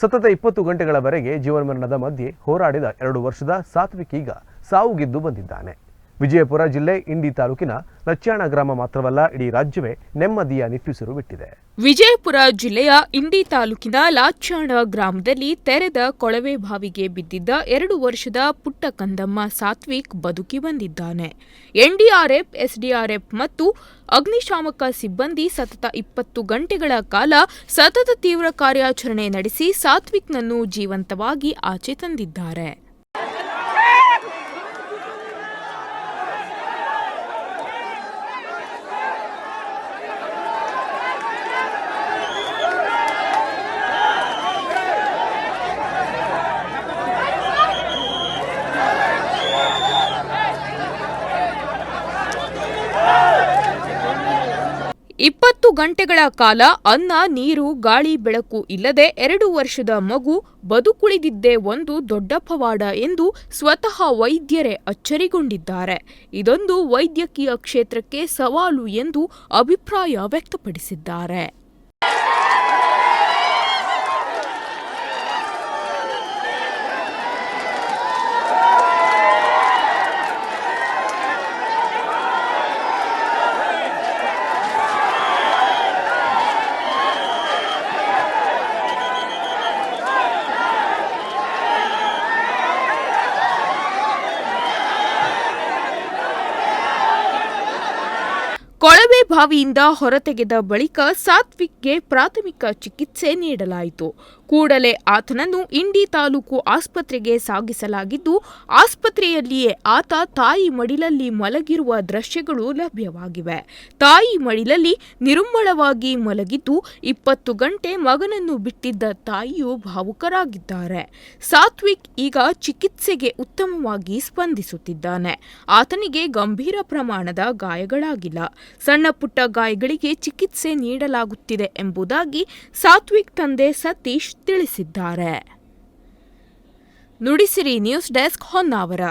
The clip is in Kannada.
ಸತತ 20 ಗಂಟೆಗಳವರೆಗೆ ಜೀವನ್ಮರಣದ ಮಧ್ಯೆ ಹೋರಾಡಿದ 2 ವರ್ಷದ ಸಾತ್ವಿಕ್ ಈಗ ಸಾವುಗಿದ್ದು ಬಂದಿದ್ದಾನೆ. ವಿಜಯಪುರ ಜಿಲ್ಲೆ ಇಂಡಿ ತಾಲೂಕಿನ ಲಚ್ಚಾಣ ಗ್ರಾಮ ಮಾತ್ರವಲ್ಲ, ಇಡೀ ರಾಜ್ಯವೇ ನೆಮ್ಮದಿಯ ನಿಟ್ಟುಸಿರು ಬಿಟ್ಟಿದೆ. ವಿಜಯಪುರ ಜಿಲ್ಲೆಯ ಇಂಡಿ ತಾಲೂಕಿನ ಲಾಚಾಣ ಗ್ರಾಮದಲ್ಲಿ ತೆರೆದ ಕೊಳವೆ ಬಾವಿಗೆ ಬಿದ್ದಿದ್ದ 2 ವರ್ಷದ ಪುಟ್ಟ ಕಂದಮ್ಮ ಸಾತ್ವಿಕ್ ಬದುಕಿ ಬಂದಿದ್ದಾನೆ. ಎನ್ಡಿಆರ್ಎಫ್, ಎಸ್ಡಿಆರ್ಎಫ್ ಮತ್ತು ಅಗ್ನಿಶಾಮಕ ಸಿಬ್ಬಂದಿ ಸತತ 20 ಗಂಟೆಗಳ ಕಾಲ ಸತತ ತೀವ್ರ ಕಾರ್ಯಾಚರಣೆ ನಡೆಸಿ ಸಾತ್ವಿಕ್ನನ್ನು ಜೀವಂತವಾಗಿ ಆಚೆ ತಂದಿದ್ದಾರೆ. ಇಪ್ಪತ್ತು ಗಂಟೆಗಳ ಕಾಲ ಅನ್ನ, ನೀರು, ಗಾಳಿ, ಬೆಳಕು ಇಲ್ಲದೆ 2 ವರ್ಷದ ಮಗು ಬದುಕುಳಿದಿದ್ದೇ ಒಂದು ದೊಡ್ಡ ಪವಾಡ ಎಂದು ಸ್ವತಃ ವೈದ್ಯರೇ ಅಚ್ಚರಿಗೊಂಡಿದ್ದಾರೆ. ಇದೊಂದು ವೈದ್ಯಕೀಯ ಕ್ಷೇತ್ರಕ್ಕೆ ಸವಾಲು ಎಂದು ಅಭಿಪ್ರಾಯ ವ್ಯಕ್ತಪಡಿಸಿದ್ದಾರೆ. ಕೊಳವೆ ಬಾವಿಯಿಂದ ಹೊರತೆಗೆದ ಬಳಿಕ ಸಾತ್ವಿಕ್ಗೆ ಪ್ರಾಥಮಿಕ ಚಿಕಿತ್ಸೆ ನೀಡಲಾಯಿತು. ಕೂಡಲೇ ಆತನನ್ನು ಇಂಡಿ ತಾಲೂಕು ಆಸ್ಪತ್ರೆಗೆ ಸಾಗಿಸಲಾಗಿದ್ದು, ಆಸ್ಪತ್ರೆಯಲ್ಲಿಯೇ ಆತ ತಾಯಿ ಮಡಿಲಲ್ಲಿ ಮಲಗಿರುವ ದೃಶ್ಯಗಳು ಲಭ್ಯವಾಗಿವೆ. ತಾಯಿ ಮಡಿಲಲ್ಲಿ ನಿರುಮ್ಮಳವಾಗಿ ಮಲಗಿದ್ದು 20 ಗಂಟೆ ಮಗನನ್ನು ಬಿಟ್ಟಿದ್ದ ತಾಯಿಯು ಭಾವುಕರಾಗಿದ್ದಾರೆ. ಸಾತ್ವಿಕ್ ಈಗ ಚಿಕಿತ್ಸೆಗೆ ಉತ್ತಮವಾಗಿ ಸ್ಪಂದಿಸುತ್ತಿದ್ದಾನೆ. ಆತನಿಗೆ ಗಂಭೀರ ಪ್ರಮಾಣದ ಗಾಯಗಳಾಗಿಲ್ಲ. ಸಣ್ಣ ಪುಟ್ಟ ಗಾಯಗಳಿಗೆ ಚಿಕಿತ್ಸೆ ನೀಡಲಾಗುತ್ತಿದೆ ಎಂಬುದಾಗಿ ಸಾತ್ವಿಕ್ ತಂದೆ ಸತೀಶ್ ತಿಳಿಸಿದ್ದಾರೆ. Nudisiri news desk, Honnavar.